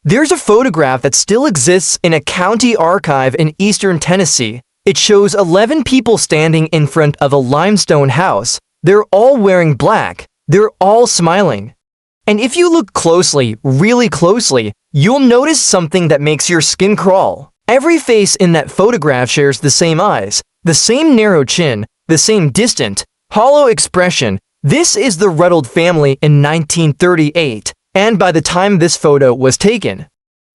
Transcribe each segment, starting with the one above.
There's a photograph that still exists in a county archive in eastern Tennessee. It shows 11 people standing in front of a limestone house. They're all wearing black. They're all smiling. And if you look closely, really closely, you'll notice something that makes your skin crawl. Every face in that photograph shares the same eyes, the same narrow chin, the same distant, hollow expression. This is the Rutledge family in 1938, and by the time this photo was taken,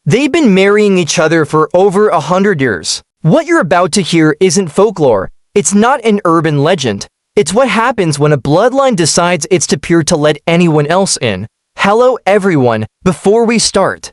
they've been marrying each other for over 100 years. What you're about to hear isn't folklore. It's not an urban legend. It's what happens when a bloodline decides it's too pure to let anyone else in. Hello everyone, before we start,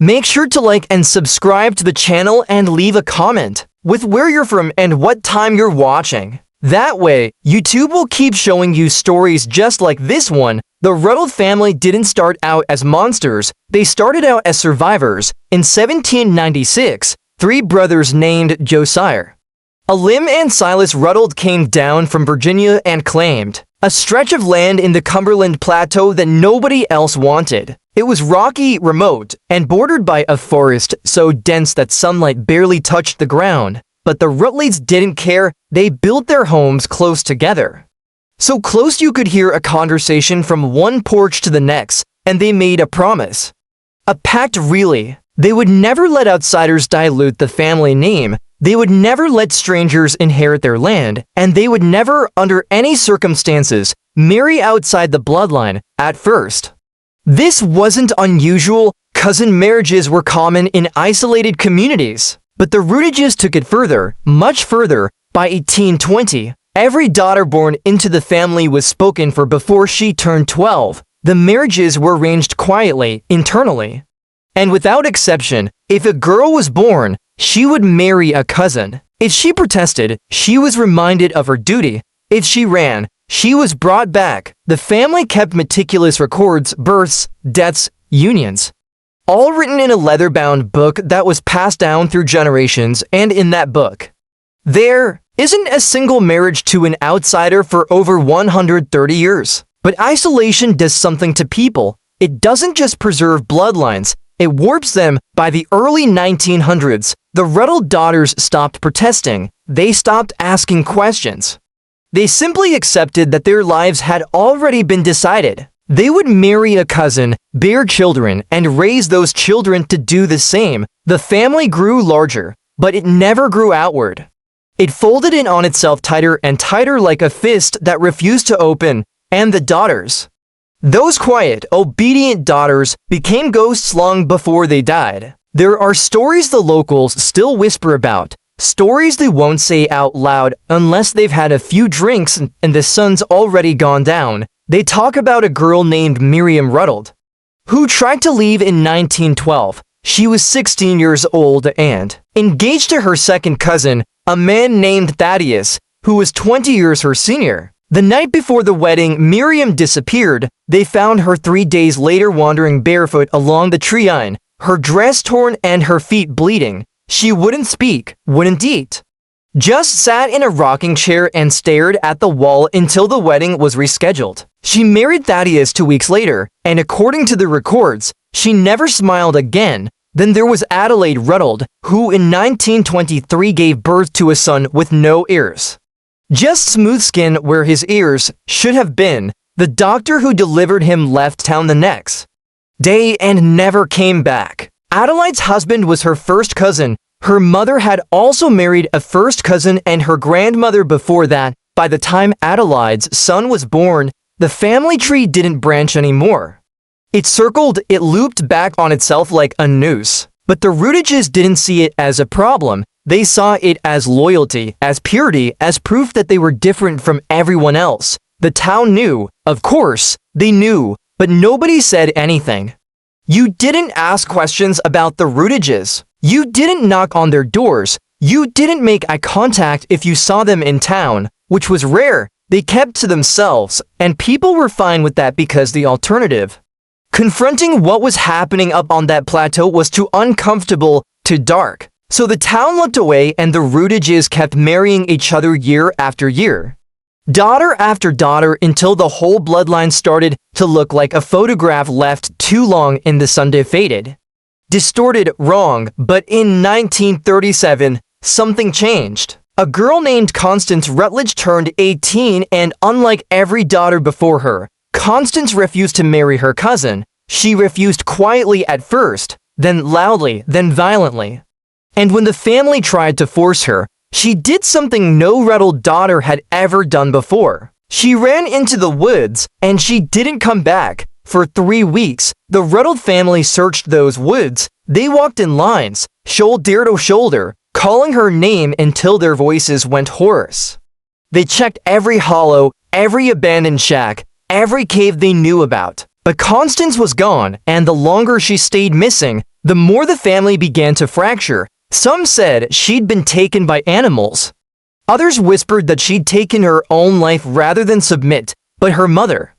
make sure to like and subscribe to the channel and leave a comment with where you're from and what time you're watching. That way, YouTube will keep showing you stories just like this one. The Rutledge family didn't start out as monsters, they started out as survivors. In 1796, three brothers named Josiah, Alim and Silas Rutledge came down from Virginia and claimed a stretch of land in the Cumberland Plateau that nobody else wanted. It was rocky, remote, and bordered by a forest so dense that sunlight barely touched the ground. But the Rutledges didn't care. They built their homes close together, so close you could hear a conversation from one porch to the next, and they made a promise. A pact, really. They would never let outsiders dilute the family name. They would never let strangers inherit their land, and they would never, under any circumstances, marry outside the bloodline. At first, this wasn't unusual. Cousin marriages were common in isolated communities. But the Rutledges took it further, much further. By 1820, every daughter born into the family was spoken for before she turned 12. The marriages were arranged quietly, internally. And without exception, if a girl was born, she would marry a cousin. If she protested, she was reminded of her duty. If she ran, she was brought back. The family kept meticulous records, births, deaths, unions, all written in a leather-bound book that was passed down through generations. And in that book, there isn't a single marriage to an outsider for over 130 years. But isolation does something to people. It doesn't just preserve bloodlines, it warps them. By the early 1900s, the Rutledge daughters stopped protesting. They stopped asking questions. They simply accepted that their lives had already been decided. They would marry a cousin, bear children, and raise those children to do the same. The family grew larger, but it never grew outward. It folded in on itself tighter and tighter like a fist that refused to open. And the daughters, those quiet, obedient daughters, became ghosts long before they died. There are stories the locals still whisper about, stories they won't say out loud unless they've had a few drinks and the sun's already gone down. They talk about a girl named Miriam Rutledge, who tried to leave in 1912. She was 16 years old and engaged to her second cousin, a man named Thaddeus, who was 20 years her senior. The night before the wedding, Miriam disappeared. They found her 3 days later wandering barefoot along the treeline, her dress torn and her feet bleeding. She wouldn't speak, wouldn't eat, just sat in a rocking chair and stared at the wall until the wedding was rescheduled. She married Thaddeus 2 weeks later, and according to the records, she never smiled again. Then there was Adelaide Rutledge, who in 1923 gave birth to a son with no ears, just smooth skin where his ears should have been. The doctor who delivered him left town the next day and never came back. Adelaide's husband was her first cousin. Her mother had also married a first cousin and her grandmother before that. By the time Adelaide's son was born, the family tree didn't branch anymore. It circled, it looped back on itself like a noose. But the Rutledges didn't see it as a problem. They saw it as loyalty, as purity, as proof that they were different from everyone else. The town knew, of course, they knew, but nobody said anything. You didn't ask questions about the Rutledges. You didn't knock on their doors. You didn't make eye contact if you saw them in town, which was rare. They kept to themselves, and people were fine with that because the alternative, confronting what was happening up on that plateau, was too uncomfortable, too dark. So the town looked away and the Rutledges kept marrying each other year after year, daughter after daughter, until the whole bloodline started to look like a photograph left too long in the sun. Faded. Distorted, wrong, but in 1937, something changed. A girl named Constance Rutledge turned 18, and unlike every daughter before her, Constance refused to marry her cousin. She refused quietly at first, then loudly, then violently. And when the family tried to force her, she did something no Rutledge daughter had ever done before. She ran into the woods, and she didn't come back. For 3 weeks, the Rutledge family searched those woods. They walked in lines, shoulder to shoulder, calling her name until their voices went hoarse. They checked every hollow, every abandoned shack, every cave they knew about. But Constance was gone, and the longer she stayed missing, the more the family began to fracture. Some said she'd been taken by animals. Others whispered that she'd taken her own life rather than submit. But her mother,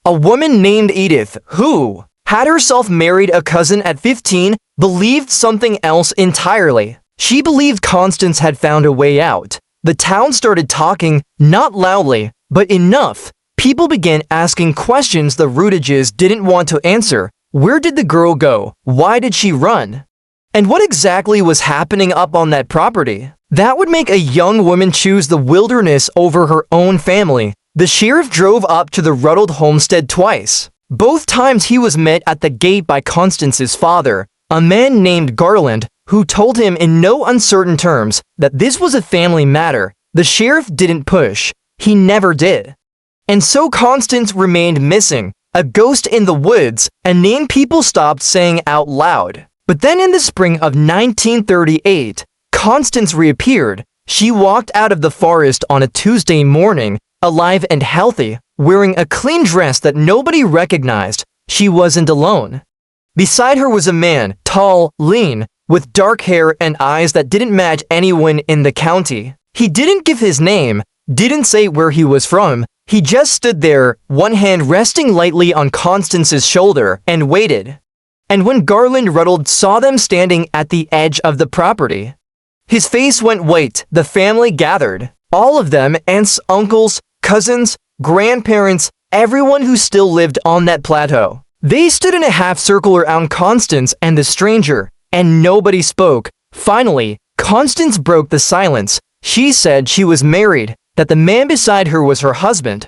a woman named Edith, who had herself married a cousin at 15, believed something else entirely. She believed Constance had found a way out. The town started talking, not loudly, but enough. People began asking questions the Rutledges didn't want to answer. Where did the girl go? Why did she run? And what exactly was happening up on that property? That would make a young woman choose the wilderness over her own family. The sheriff drove up to the Rutledge homestead twice. Both times he was met at the gate by Constance's father, a man named Garland, who told him in no uncertain terms that this was a family matter. The sheriff didn't push. He never did. And so Constance remained missing, a ghost in the woods, a name people stopped saying out loud. But then in the spring of 1938, Constance reappeared. She walked out of the forest on a Tuesday morning, alive and healthy, wearing a clean dress that nobody recognized. She wasn't alone. Beside her was a man, tall, lean, with dark hair and eyes that didn't match anyone in the county. He didn't give his name, didn't say where he was from. He just stood there, one hand resting lightly on Constance's shoulder, and waited. And when Garland Rutledge saw them standing at the edge of the property, his face went white. The family gathered. All of them, aunts, uncles, cousins, grandparents, everyone who still lived on that plateau. They stood in a half circle around Constance and the stranger, and nobody spoke. Finally, Constance broke the silence. She said she was married, that the man beside her was her husband,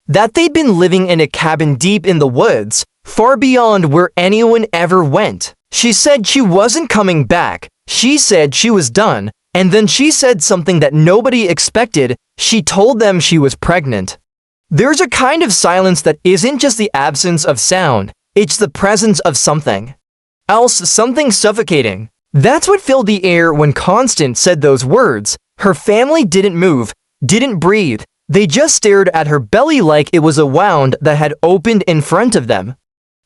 that they'd been living in a cabin deep in the woods, far beyond where anyone ever went. She said she wasn't coming back. She said she was done, and then she said something that nobody expected. She told them she was pregnant. There's a kind of silence that isn't just the absence of sound, it's the presence of something else, something suffocating. That's what filled the air when Constance said those words. Her family didn't move, didn't breathe. They just stared at her belly like it was a wound that had opened in front of them.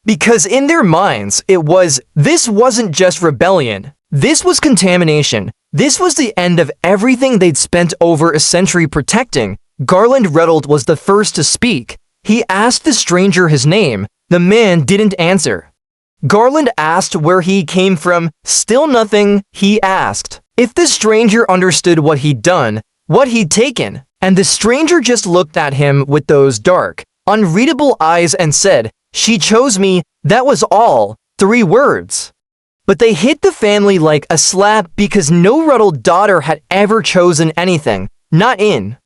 Because in their minds, this wasn't just rebellion. This was contamination. This was the end of everything they'd spent over a century protecting. Garland Rutledge was the first to speak. He asked the stranger his name. The man didn't answer. Garland asked where he came from. Still nothing. He asked if the stranger understood what he'd done, what he'd taken. And the stranger just looked at him with those dark, unreadable eyes and said, "She chose me." That was all. 3 words. But they hit the family like a slap because no Rutledge daughter had ever chosen anything. Not in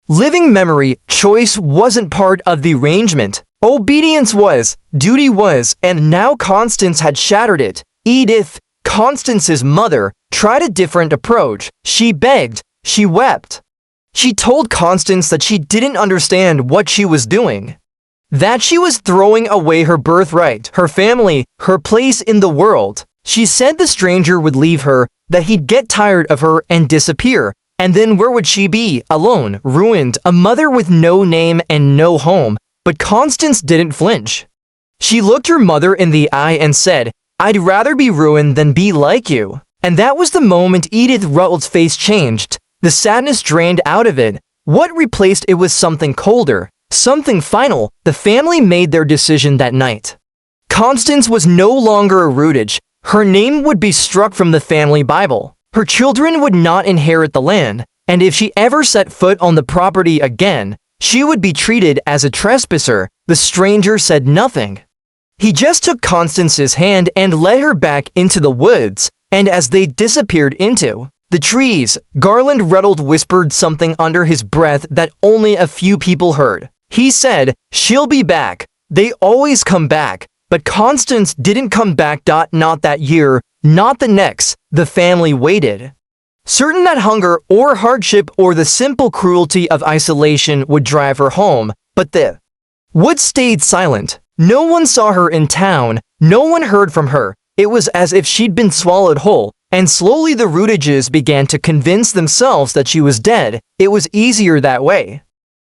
living memory. Choice wasn't part of the arrangement. Obedience was, duty was, and now Constance had shattered it. Edith, Constance's mother, tried a different approach. She begged. She wept. She told Constance that she didn't understand what she was doing. That she was throwing away her birthright, her family, her place in the world. She said the stranger would leave her, that he'd get tired of her and disappear. And then where would she be? Alone, ruined, a mother with no name and no home. But Constance didn't flinch. She looked her mother in the eye and said, "I'd rather be ruined than be like you." And that was the moment Edith Rutledge's face changed. The sadness drained out of it. What replaced it was something colder, something final. The family made their decision that night. Constance was no longer a Rutledge. Her name would be struck from the family Bible. Her children would not inherit the land, and if she ever set foot on the property again, she would be treated as a trespasser. The stranger said nothing. He just took Constance's hand and led her back into the woods, and as they disappeared into the trees, Garland Rutledge whispered something under his breath that only a few people heard. He said, "She'll be back. They always come back." But Constance didn't come back. Not that year, not the next. The family waited, certain that hunger or hardship or the simple cruelty of isolation would drive her home. But the woods stayed silent. No one saw her in town. No one heard from her. It was as if she'd been swallowed whole. And slowly the Rutledges began to convince themselves that she was dead. It was easier that way.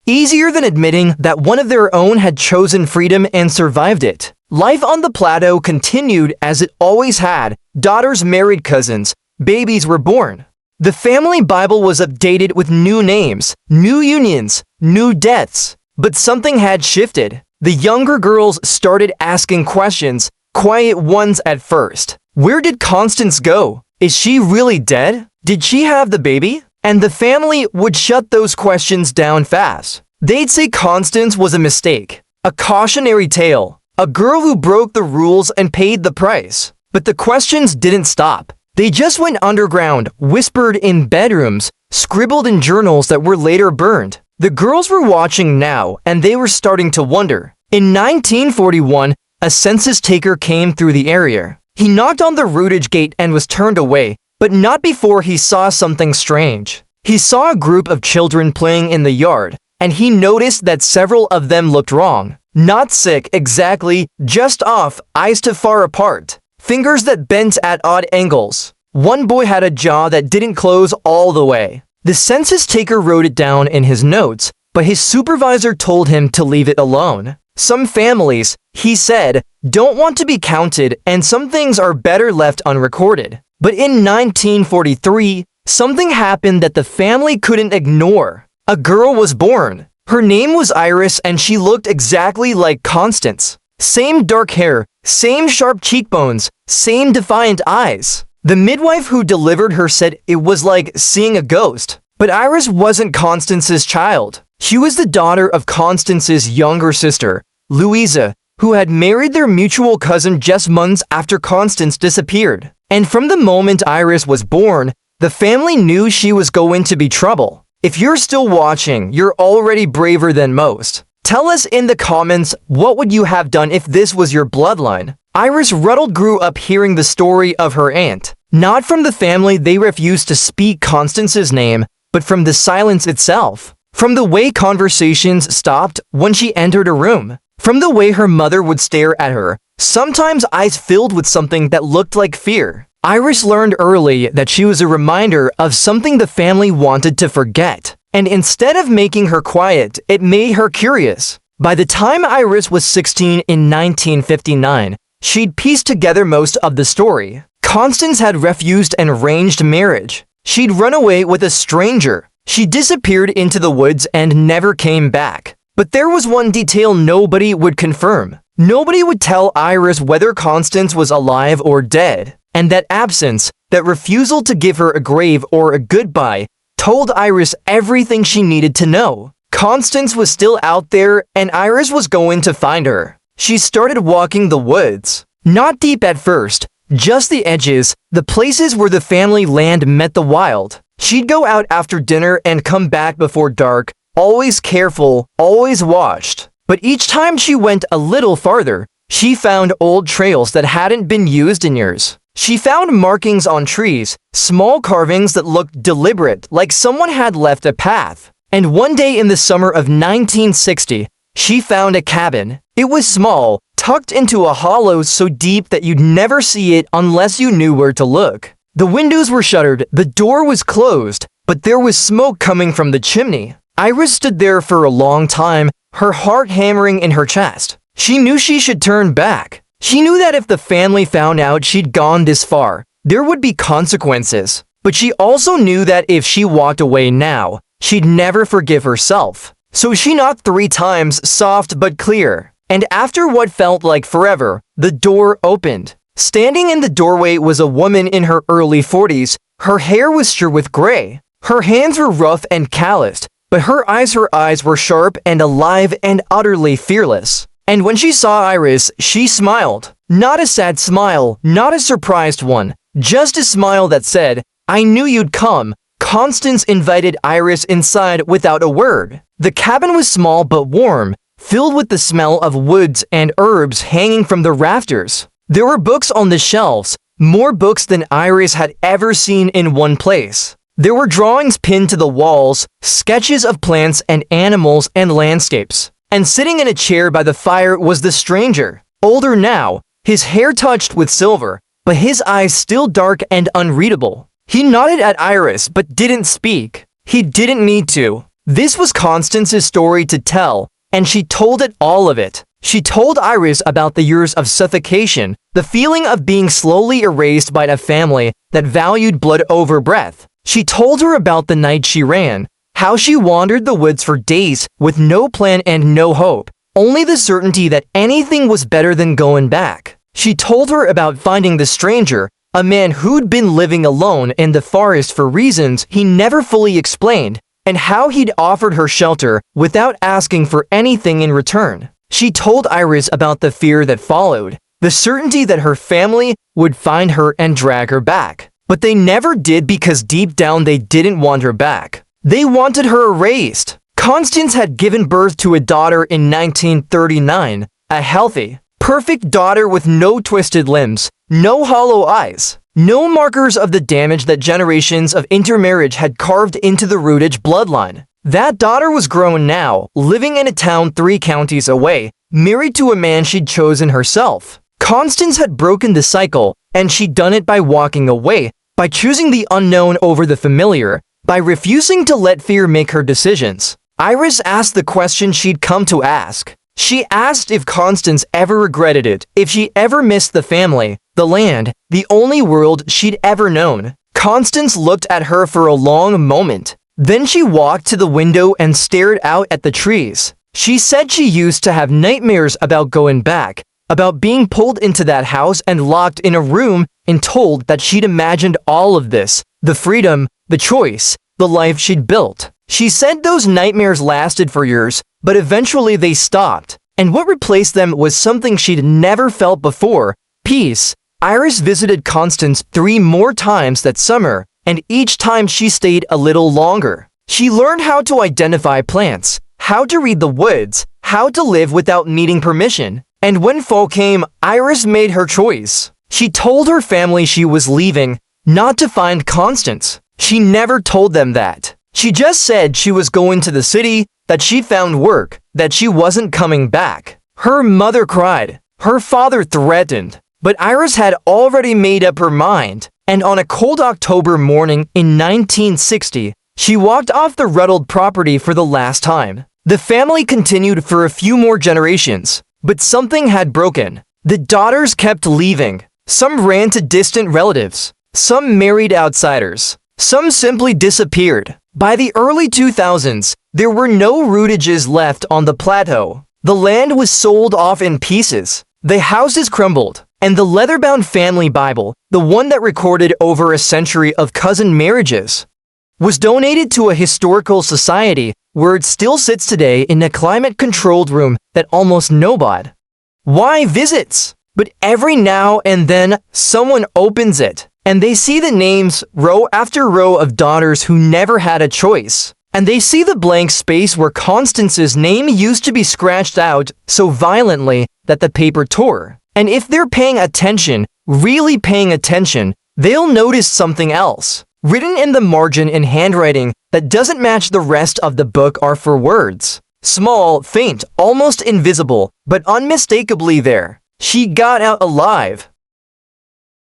Easier than admitting that one of their own had chosen freedom and survived it. Life on the plateau continued as it always had. Daughters married cousins. Babies were born. The family Bible was updated with new names, new unions, new deaths. But something had shifted. The younger girls started asking questions, quiet ones at first. Where did Constance go? Is she really dead? Did she have the baby? And the family would shut those questions down fast. They'd say Constance was a mistake, a cautionary tale, a girl who broke the rules and paid the price. But the questions didn't stop. They just went underground, whispered in bedrooms, scribbled in journals that were later burned. The girls were watching now, and they were starting to wonder. In 1941, a census taker came through the area. He knocked on the Rutledge gate and was turned away, but not before he saw something strange. He saw a group of children playing in the yard, and he noticed that several of them looked wrong. Not sick exactly, just off, eyes too far apart, fingers that bent at odd angles. One boy had a jaw that didn't close all the way. The census taker wrote it down in his notes, but his supervisor told him to leave it alone. Some families, he said, don't want to be counted, and some things are better left unrecorded. But in 1943, something happened that the family couldn't ignore. A girl was born. Her name was Iris, and she looked exactly like Constance. Same dark hair, same sharp cheekbones, same defiant eyes. The midwife who delivered her said it was like seeing a ghost. But Iris wasn't Constance's child. She was the daughter of Constance's younger sister, Louisa, who had married their mutual cousin just months after Constance disappeared. And from the moment Iris was born, the family knew she was going to be trouble. If you're still watching, you're already braver than most. Tell us in the comments, what would you have done if this was your bloodline? Iris Rutledge grew up hearing the story of her aunt. Not from the family, they refused to speak Constance's name, but from the silence itself. From the way conversations stopped when she entered a room. From the way her mother would stare at her, sometimes eyes filled with something that looked like fear. Iris learned early that she was a reminder of something the family wanted to forget. And instead of making her quiet, it made her curious. By the time Iris was 16 in 1959, she'd pieced together most of the story. Constance had refused an arranged marriage. She'd run away with a stranger. She disappeared into the woods and never came back. But there was one detail nobody would confirm. Nobody would tell Iris whether Constance was alive or dead. And that absence, that refusal to give her a grave or a goodbye, told Iris everything she needed to know. Constance was still out there, and Iris was going to find her. She started walking the woods. Not deep at first, just the edges, the places where the family land met the wild. She'd go out after dinner and come back before dark, always careful, always watched. But each time she went a little farther, she found old trails that hadn't been used in years. She found markings on trees, small carvings that looked deliberate, like someone had left a path. And one day in the summer of 1960, she found a cabin. It was small, tucked into a hollow so deep that you'd never see it unless you knew where to look. The windows were shuttered, the door was closed, but there was smoke coming from the chimney. Iris stood there for a long time, her heart hammering in her chest. She knew she should turn back. She knew that if the family found out she'd gone this far, there would be consequences. But she also knew that if she walked away now, she'd never forgive herself. So she knocked 3 times, soft but clear. And after what felt like forever, the door opened. Standing in the doorway was a woman in her early 40s. Her hair was streaked with gray. Her hands were rough and calloused, but her eyes were sharp and alive and utterly fearless. And when she saw Iris, she smiled. Not a sad smile, not a surprised one, just a smile that said, "I knew you'd come." Constance invited Iris inside without a word. The cabin was small but warm, filled with the smell of woods and herbs hanging from the rafters. There were books on the shelves, more books than Iris had ever seen in one place. There were drawings pinned to the walls, sketches of plants and animals and landscapes. And sitting in a chair by the fire was the stranger, older now, his hair touched with silver, but his eyes still dark and unreadable. He nodded at Iris but didn't speak. He didn't need to. This was Constance's story to tell, and she told it, all of it. She told Iris about the years of suffocation, the feeling of being slowly erased by a family that valued blood over breath. She told her about the night she ran, how she wandered the woods for days with no plan and no hope, only the certainty that anything was better than going back. She told her about finding the stranger, a man who'd been living alone in the forest for reasons he never fully explained, and how he'd offered her shelter without asking for anything in return. She told Iris about the fear that followed, the certainty that her family would find her and drag her back. But they never did, because deep down they didn't want her back. They wanted her erased. Constance had given birth to a daughter in 1939, a healthy, perfect daughter with no twisted limbs, no hollow eyes, no markers of the damage that generations of intermarriage had carved into the Rutledge bloodline. That daughter was grown now, living in a town 3 counties away, married to a man she'd chosen herself. Constance had broken the cycle, and she'd done it by walking away, by choosing the unknown over the familiar, by refusing to let fear make her decisions. Iris asked the question she'd come to ask. She asked if Constance ever regretted it, if she ever missed the family, the land, the only world she'd ever known. Constance looked at her for a long moment. Then she walked to the window and stared out at the trees. She said she used to have nightmares about going back, about being pulled into that house and locked in a room and told that she'd imagined all of this, the freedom, the choice, the life she'd built. She said those nightmares lasted for years, but eventually they stopped, and what replaced them was something she'd never felt before: peace. Iris visited Constance 3 more times that summer, and each time she stayed a little longer. She learned how to identify plants, how to read the woods, how to live without needing permission. And when fall came, Iris made her choice. She told her family she was leaving, not to find Constance. She never told them that. She just said she was going to the city, that she found work, that she wasn't coming back. Her mother cried. Her father threatened. But Iris had already made up her mind, and on a cold October morning in 1960, she walked off the Rutledge property for the last time. The family continued for a few more generations, but something had broken. The daughters kept leaving. Some ran to distant relatives. Some married outsiders. Some simply disappeared. By the early 2000s, there were no Rutledges left on the plateau. The land was sold off in pieces. The houses crumbled, and the leather-bound family Bible, the one that recorded over a century of cousin marriages, was donated to a historical society where it still sits today in a climate-controlled room that almost nobody visits. But every now and then, someone opens it, and they see the names row after row of daughters who never had a choice. And they see the blank space where Constance's name used to be scratched out so violently that the paper tore. And if they're paying attention, really paying attention, they'll notice something else. Written in the margin in handwriting that doesn't match the rest of the book are 4 words. Small, faint, almost invisible, but unmistakably there. She got out alive.